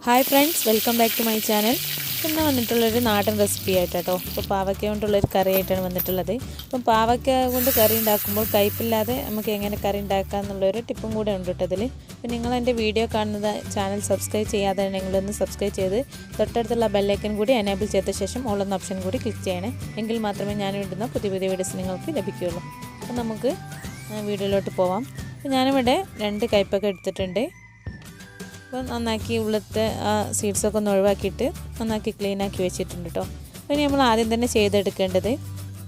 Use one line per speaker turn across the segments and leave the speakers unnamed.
Hi friends, welcome back to my channel. ഇന്ന് വന്നിട്ടുള്ളൊരു നാടൻ റെസിപ്പി ആയിട്ടോ. ഇപ്പോൾ പാവയ്ക്ക കൊണ്ടുള്ളൊരു കറി ആയിട്ടാണ് വന്നിട്ടുള്ളത്. അപ്പം പാവയ്ക്ക കൊണ്ട് കറി ഉണ്ടാക്കുമ്പോൾ കയ്പില്ലാതെ നമുക്ക് എങ്ങനെ കറി ഉണ്ടാക്കാം എന്നുള്ളൊരു ടിപ്പും കൂടെ ഉണ്ട് കേട്ടോ ഇതിൽ. അപ്പോൾ നിങ്ങൾ എൻ്റെ വീഡിയോ കാണുന്നത് ചാനൽ സബ്സ്ക്രൈബ് ചെയ്യാതെ നിങ്ങളൊന്ന് സബ്സ്ക്രൈബ് ചെയ്ത് തൊട്ടടുത്തുള്ള ബെല്ലൈക്കൻ കൂടി എനേബിൾ ചെയ്ത ശേഷം ഓളെന്ന ഓപ്ഷൻ കൂടി ക്ലിക്ക് ചെയ്യണേ. എങ്കിൽ മാത്രമേ ഞാൻ ഇടുന്ന പുതിയ പുതിയ വീഡിയോസ് നിങ്ങൾക്ക് ലഭിക്കുകയുള്ളൂ. അപ്പോൾ നമുക്ക് വീഡിയോയിലോട്ട് പോവാം. അപ്പോൾ ഞാനിവിടെ 2 കയ്പൊക്കെ എടുത്തിട്ടുണ്ട്. അപ്പോൾ നന്നാക്കി ഉള്ളത്തെ സീഡ്സൊക്കെ ഒന്ന് ഒഴിവാക്കിയിട്ട് നന്നാക്കി ക്ലീനാക്കി വെച്ചിട്ടുണ്ട് കേട്ടോ. അപ്പോൾ ഇനി നമ്മൾ ആദ്യം തന്നെ ചെയ്തെടുക്കേണ്ടത്,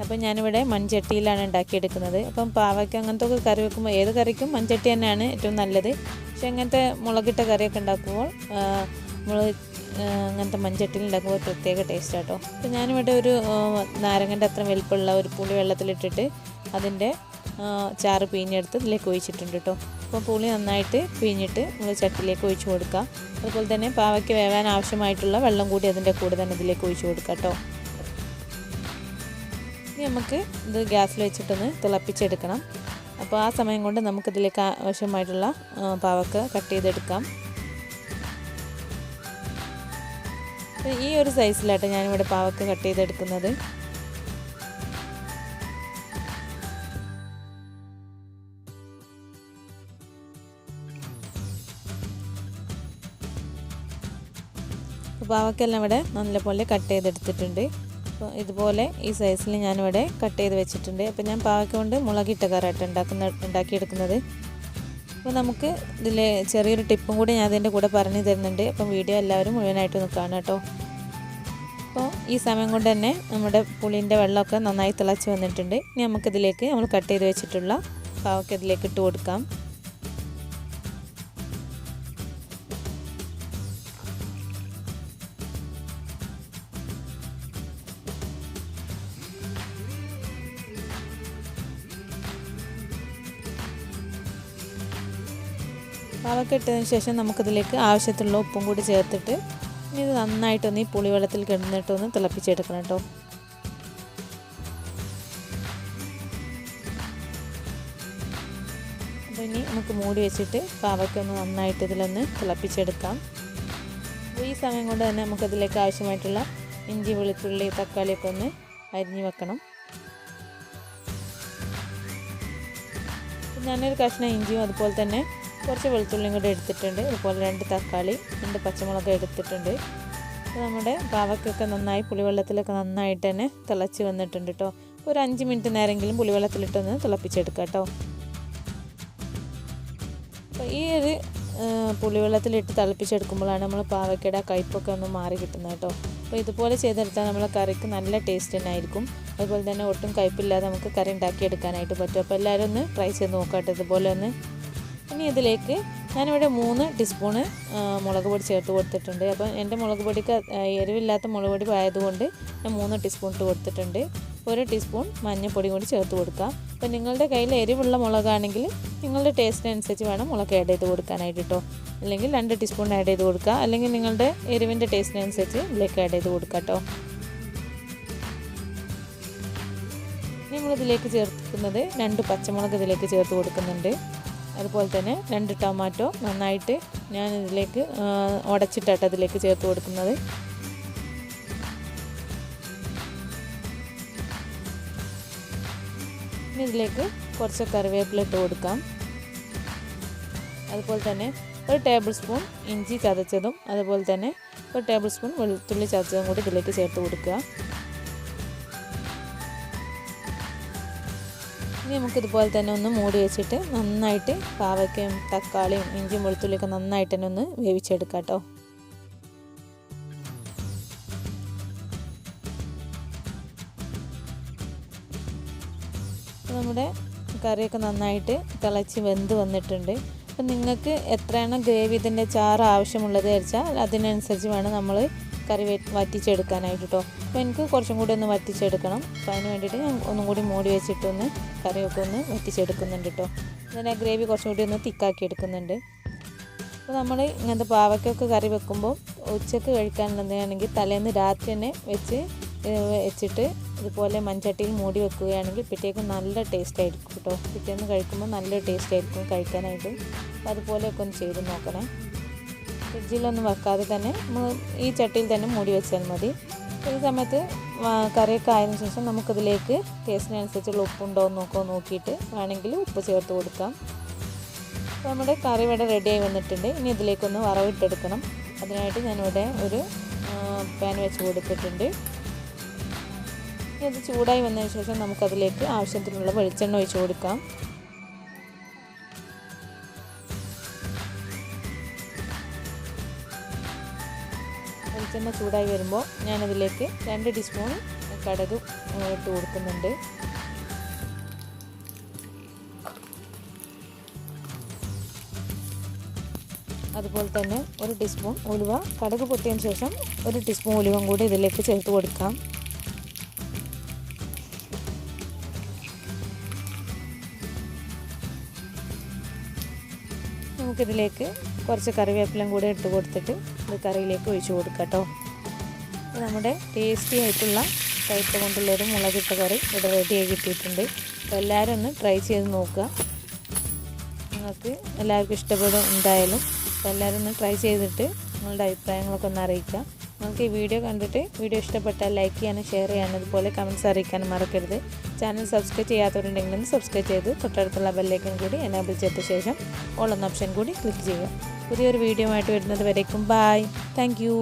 അപ്പോൾ ഞാനിവിടെ മൺചട്ടിയിലാണ് ഉണ്ടാക്കിയെടുക്കുന്നത്. അപ്പം പാവയ്ക്ക അങ്ങനത്തെ ഒക്കെ കറി വെക്കുമ്പോൾ ഏത് കറിക്കും മൺചട്ടി തന്നെയാണ് ഏറ്റവും നല്ലത്. പക്ഷേ അങ്ങനത്തെ മുളകിട്ട കറിയൊക്കെ ഉണ്ടാക്കുമ്പോൾ നമ്മൾ അങ്ങനത്തെ മൺചട്ടിയിൽ ഉണ്ടാക്കുമ്പോൾ പ്രത്യേക ടേസ്റ്റ് കേട്ടോ. അപ്പോൾ ഞാനിവിടെ ഒരു നാരങ്ങൻ്റെ അത്ര വലിപ്പമുള്ള ഒരു പുളി വെള്ളത്തിലിട്ടിട്ട് അതിൻ്റെ ചാറ് പിഴിഞ്ഞെടുത്ത് ഇതിലേക്ക് ഒഴിച്ചിട്ടുണ്ട് കേട്ടോ. അപ്പോൾ പുളി നന്നായിട്ട് പിഴിഞ്ഞിട്ട് നമ്മൾ ചട്ടിയിലേക്ക് ഒഴിച്ച് കൊടുക്കുക. അതുപോലെ തന്നെ പാവയ്ക്ക് വേവാൻ ആവശ്യമായിട്ടുള്ള വെള്ളം കൂടി അതിൻ്റെ കൂടെ തന്നെ ഇതിലേക്ക് ഒഴിച്ച് കൊടുക്കുക കേട്ടോ. ഇനി നമുക്ക് ഇത് ഗ്യാസിൽ വെച്ചിട്ടൊന്ന് തിളപ്പിച്ചെടുക്കണം. അപ്പോൾ ആ സമയം കൊണ്ട് നമുക്കിതിലേക്ക് ആവശ്യമായിട്ടുള്ള പാവയ്ക്ക കട്ട് ചെയ്തെടുക്കാം. ഈ ഒരു സൈസിലായിട്ട് ഞാനിവിടെ പാവയ്ക്ക കട്ട് ചെയ്തെടുക്കുന്നത്. പാവയ്ക്കെല്ലാം ഇവിടെ നല്ലപോലെ കട്ട് ചെയ്തെടുത്തിട്ടുണ്ട്. അപ്പോൾ ഇതുപോലെ ഈ സൈസിൽ ഞാനിവിടെ കട്ട് ചെയ്ത് വെച്ചിട്ടുണ്ട്. അപ്പോൾ ഞാൻ പാവയ്ക്ക കൊണ്ട് മുളകിട്ട കറിയായിട്ട് ഉണ്ടാക്കിയെടുക്കുന്നത്. അപ്പോൾ നമുക്ക് ഇതിൽ ചെറിയൊരു ടിപ്പും കൂടി ഞാൻ അതിൻ്റെ കൂടെ പറഞ്ഞു തരുന്നുണ്ട്. അപ്പം വീഡിയോ എല്ലാവരും മുഴുവനായിട്ടൊന്ന് കാണാം കേട്ടോ. അപ്പോൾ ഈ സമയം കൊണ്ട് തന്നെ നമ്മുടെ പുളിൻ്റെ വെള്ളമൊക്കെ നന്നായി തിളച്ച് വന്നിട്ടുണ്ട്. ഇനി നമുക്കിതിലേക്ക് നമ്മൾ കട്ട് ചെയ്ത് വെച്ചിട്ടുള്ള പാവയ്ക്ക ഇതിലേക്ക് ഇട്ട് കൊടുക്കാം. പാവയ്ക്ക ഇട്ടതിന് ശേഷം നമുക്കിതിലേക്ക് ആവശ്യത്തിലുള്ള ഉപ്പും കൂടി ചേർത്തിട്ട് ഇനി ഇത് നന്നായിട്ടൊന്ന് ഈ പുളിവെള്ളത്തിൽ കിടന്നിട്ടൊന്ന് തിളപ്പിച്ചെടുക്കണം കേട്ടോ. അപ്പോൾ ഇനി നമുക്ക് മൂടി വെച്ചിട്ട് പാവയ്ക്ക ഒന്ന് നന്നായിട്ട് ഇതിലൊന്ന് തിളപ്പിച്ചെടുക്കാം. അപ്പോൾ ഈ സമയം കൊണ്ട് തന്നെ നമുക്കതിലേക്ക് ആവശ്യമായിട്ടുള്ള ഇഞ്ചി, വെളുത്തുള്ളി, തക്കാളിയൊക്കെ ഒന്ന് അരിഞ്ഞ് വെക്കണം. ഞാനൊരു കഷ്ണം ഇഞ്ചിയും അതുപോലെ തന്നെ കുറച്ച് വെളുത്തുള്ളിയും കൂടെ എടുത്തിട്ടുണ്ട്. അതുപോലെ 2 തക്കാളി, 2 പച്ചമുളക് എടുത്തിട്ടുണ്ട്. നമ്മുടെ പാവയ്ക്കൊക്കെ നന്നായി പുളിവെള്ളത്തിലൊക്കെ നന്നായിട്ട് തന്നെ തിളച്ച് വന്നിട്ടുണ്ട് കേട്ടോ. ഒരു 5 മിനിറ്റ് നേരമെങ്കിലും പുളിവെള്ളത്തിലിട്ടൊന്ന് തിളപ്പിച്ചെടുക്കാം കേട്ടോ. അപ്പോൾ ഈ ഒരു പുളിവെള്ളത്തിലിട്ട് തിളപ്പിച്ചെടുക്കുമ്പോഴാണ് നമ്മൾ പാവയ്ക്കയുടെ കയ്പൊക്കെ ഒന്ന് മാറി കിട്ടുന്നത് കേട്ടോ. അപ്പോൾ ഇതുപോലെ ചെയ്തെടുത്താൽ നമ്മളെ കറിക്ക് നല്ല ടേസ്റ്റ് തന്നെ ആയിരിക്കും. അതുപോലെ തന്നെ ഒട്ടും കയ്പില്ലാതെ നമുക്ക് കറി ഉണ്ടാക്കിയെടുക്കാനായിട്ട് പറ്റും. അപ്പോൾ എല്ലാവരും ഒന്ന് ട്രൈ ചെയ്ത് നോക്കാം ഇതുപോലെ ഒന്ന്. ഇനി ഇതിലേക്ക് ഞാനിവിടെ 3 ടീസ്പൂണ് മുളക് പൊടി ചേർത്ത് കൊടുത്തിട്ടുണ്ട്. അപ്പം എൻ്റെ മുളക് പൊടിക്ക് എരിവില്ലാത്ത മുളക് പൊടി ആയതുകൊണ്ട് ഞാൻ 3 ടീസ്പൂൺ ഇട്ട് കൊടുത്തിട്ടുണ്ട്. 1 ടീസ്പൂൺ മഞ്ഞൾപ്പൊടി കൂടി ചേർത്ത് കൊടുക്കാം. അപ്പോൾ നിങ്ങളുടെ കയ്യിൽ എരിവുള്ള മുളകാണെങ്കിൽ നിങ്ങളുടെ ടേസ്റ്റിനനുസരിച്ച് വേണം മുളക് ആഡ് ചെയ്ത് കൊടുക്കാനായിട്ട് കേട്ടോ. അല്ലെങ്കിൽ 2 ടീസ്പൂൺ ആഡ് ചെയ്ത് കൊടുക്കുക. അല്ലെങ്കിൽ നിങ്ങളുടെ എരിവിൻ്റെ ടേസ്റ്റിനനുസരിച്ച് ഇതിലേക്ക് ആഡ് ചെയ്ത് കൊടുക്കാം കേട്ടോ. നമ്മളിതിലേക്ക് ചേർക്കുന്നത് 2 പച്ചമുളക് ഇതിലേക്ക് ചേർത്ത് കൊടുക്കുന്നുണ്ട്. അതുപോലെ തന്നെ 2 ടൊമാറ്റോ നന്നായിട്ട് ഞാൻ ഇതിലേക്ക് ഉടച്ചിട്ടാണ് ഇതിലേക്ക് ചേർത്ത് കൊടുക്കുന്നത്. ഇനി ഇതിലേക്ക് കുറച്ച് കറിവേപ്പില ഇട്ട് കൊടുക്കാം. അതുപോലെ തന്നെ 1 ടേബിൾ സ്പൂൺ ഇഞ്ചി ചതച്ചതും അതുപോലെ തന്നെ 1 ടേബിൾ സ്പൂൺ വെളുത്തുള്ളി ചതച്ചതും കൂടി ഇതിലേക്ക് ചേർത്ത് കൊടുക്കുക. ഇനി നമുക്കിതുപോലെ തന്നെ ഒന്ന് മൂടി വെച്ചിട്ട് നന്നായിട്ട് പാവയ്ക്കയും തക്കാളിയും ഇഞ്ചിയും വെളുത്തുള്ളിയൊക്കെ നന്നായിട്ട് തന്നെ ഒന്ന് വേവിച്ചെടുക്കാം കേട്ടോ. നമ്മുടെ കറിയൊക്കെ നന്നായിട്ട് തിളച്ച് വെന്ത് വന്നിട്ടുണ്ട്. അപ്പം നിങ്ങൾക്ക് എത്രയാണ് ഗ്രേവി ഇതിൻ്റെ ചാറ് ആവശ്യമുള്ളത് വെച്ചാൽ അതിനനുസരിച്ച് വേണം നമ്മൾ കറി വറ്റിച്ചെടുക്കാനായിട്ട് കേട്ടോ. അപ്പോൾ എനിക്ക് കുറച്ചും കൂടി ഒന്ന് വറ്റിച്ചെടുക്കണം. അപ്പോൾ അതിന് വേണ്ടിയിട്ട് ഞാൻ ഒന്നും കൂടി മൂടി വെച്ചിട്ടൊന്ന് കറിയൊക്കെ ഒന്ന് വറ്റിച്ചെടുക്കുന്നുണ്ട് കേട്ടോ. അങ്ങനെ ആ ഗ്രേവി കുറച്ചും കൂടി ഒന്ന് തിക്കാക്കി എടുക്കുന്നുണ്ട്. അപ്പോൾ നമ്മൾ ഇങ്ങനത്തെ പാവയ്ക്കൊക്കെ കറി വെക്കുമ്പോൾ ഉച്ചക്ക് കഴിക്കാനുള്ളതാണെങ്കിൽ തലേന്ന് രാത്രി തന്നെ വെച്ചിട്ട് ഇതുപോലെ മൺചട്ടിയിൽ മൂടി വെക്കുകയാണെങ്കിൽ പിറ്റേക്ക് നല്ല ടേസ്റ്റ് ആയിരിക്കും കേട്ടോ. പിറ്റേന്ന് കഴിക്കുമ്പോൾ നല്ല ടേസ്റ്റ് ആയിരിക്കും കഴിക്കാനായിട്ട്. അപ്പോൾ അതുപോലെയൊക്കെ ഒന്ന് ചെയ്ത് നോക്കണേ. ഫ്രിഡ്ജിലൊന്നും വെക്കാതെ തന്നെ നമ്മൾ ഈ ചട്ടിയിൽ തന്നെ മൂടി വെച്ചാൽ മതി. ഈ സമയത്ത് കറിയൊക്കെ ആയതിനു ശേഷം നമുക്കതിലേക്ക് ടേസ്റ്റിനനുസരിച്ചുള്ള ഉപ്പുണ്ടോ എന്ന് നോക്കിയിട്ട് വേണമെങ്കിൽ ഉപ്പ് ചേർത്ത് കൊടുക്കാം. അപ്പോൾ നമ്മുടെ കറി ഇവിടെ റെഡിയായി വന്നിട്ടുണ്ട്. ഇനി ഇതിലേക്കൊന്ന് വറവിട്ടെടുക്കണം. അതിനായിട്ട് ഞാനിവിടെ ഒരു പാൻ വെച്ച് കൊടുത്തിട്ടുണ്ട്. ഇനി അത് ചൂടായി വന്നതിന് ശേഷം നമുക്കതിലേക്ക് ആവശ്യത്തിനുള്ള വെളിച്ചെണ്ണ ഒഴിച്ച് കൊടുക്കാം. വെളിച്ചെണ്ണ ചൂടായി വരുമ്പോൾ ഞാനതിലേക്ക് 2 ടീസ്പൂൺ കടുക് ഇട്ട് കൊടുക്കുന്നുണ്ട്. അതുപോലെ തന്നെ 1 ടീസ്പൂൺ ഉലുവ, കടുക് പൊട്ടിയതിന് ശേഷം 1 ടീസ്പൂൺ ഉലുവയും കൂടി ഇതിലേക്ക് ചേർത്ത് കൊടുക്കാം. നമുക്കിതിലേക്ക് കുറച്ച് കറിവേപ്പിലയും കൂടി ഇട്ട് കൊടുത്തിട്ട് ഇത് കറിയിലേക്ക് ഒഴിച്ച് കൊടുക്കാം കേട്ടോ. നമ്മുടെ ടേസ്റ്റി ആയിട്ടുള്ള കയ്പ കൊണ്ടുള്ളൊരു മുളകിട്ട കറി ഇവിടെ റെഡിയായി കിട്ടിയിട്ടുണ്ട്. അപ്പോൾ എല്ലാവരും ഒന്ന് ട്രൈ ചെയ്ത് നോക്കുക. നിങ്ങൾക്ക് എല്ലാവർക്കും ഇഷ്ടപ്പെടും എന്തായാലും. അപ്പോൾ എല്ലാവരും ഒന്ന് ട്രൈ ചെയ്തിട്ട് നിങ്ങളുടെ അഭിപ്രായങ്ങളൊക്കെ ഒന്ന് അറിയിക്കുക. നിങ്ങൾക്ക് ഈ വീഡിയോ കണ്ടിട്ട് വീഡിയോ ഇഷ്ടപ്പെട്ടാൽ ലൈക്ക് ചെയ്യാനും ഷെയർ ചെയ്യാനും അതുപോലെ കമൻറ്റ്സ് അറിയിക്കാനും മറക്കരുത്. ചാനൽ സബ്സ്ക്രൈബ് ചെയ്യാത്തവരുണ്ടെങ്കിൽ സബ്സ്ക്രൈബ് ചെയ്ത് തൊട്ടടുത്തുള്ള ബെല്ലൈക്കൺ കൂടി എനേബിൾ ചെയ്ത ശേഷം ഓൾ എന്ന ഓപ്ഷൻ കൂടി ക്ലിക്ക് ചെയ്യുക. പുതിയൊരു വീഡിയോ ആയിട്ട് വരുന്നത് വരേക്കും ബായ്. Thank you.